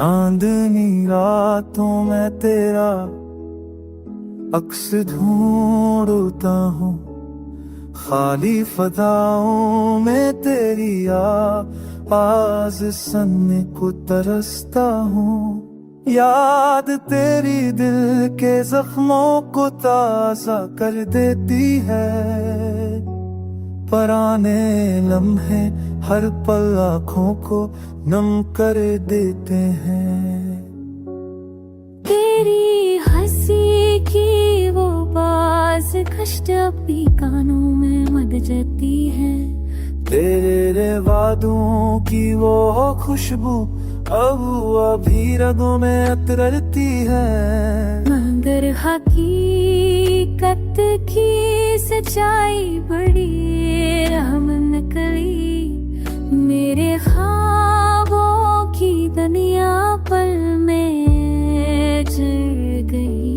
चांदनी रातों में तेरा अक्स ढूंढता हूँ, खाली फदाओं में तेरी आवाज सुनने को तरसता हूँ। याद तेरी दिल के जख्मों को ताज़ा कर देती है, पुराने लम्हे हर पल आँखों को नम कर देते हैं। तेरी हंसी की वो बाज कष्ट अपनी कानों में मद जाती है, तेरे वादों की वो खुशबू अब अभी रगों में उतरती है। मगर हकीकत की सच्चाई बड़ी रहम निकली, मेरे ख्वाबों की दुनिया पल में जल गई।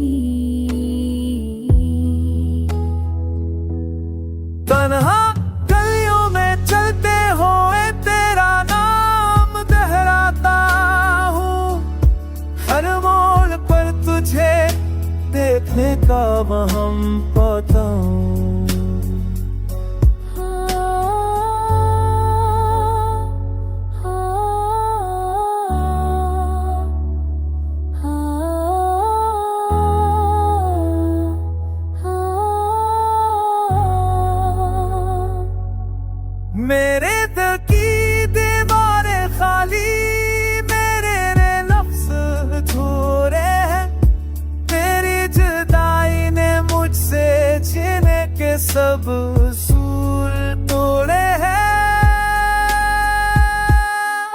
तन्हा गलियों में चलते हुए तेरा नाम दोहराता हूँ, हर मोड़ पर तुझे देखने का वहम पाता हूँ। मेरे दिल की दीवारें खाली, मेरे लफ्ज अधूरे हैं, तेरी जुदाई ने मुझसे जीने के सब उसूल तोड़े हैं।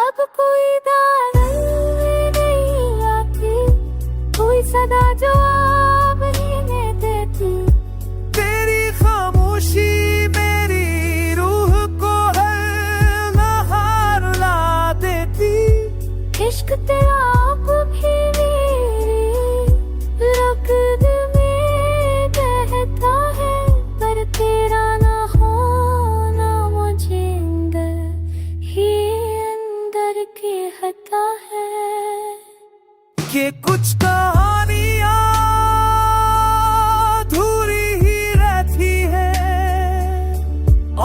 अब कोई दारल नहीं आती, कोई सदा जवाब ही नहीं देती, तेरी खामोशी मेरी रूह को हर नहार ला देती। इश्क तेरा अब भी मेरी रगत में बहता है, पर तेरा ना होना मुझे अंदर ही अंदर के हता है। कि कुछ कहानियां अधूरी ही रहती है,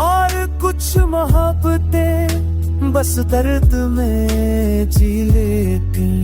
और कुछ मोहब्बतें बस दर्द में जी लेती।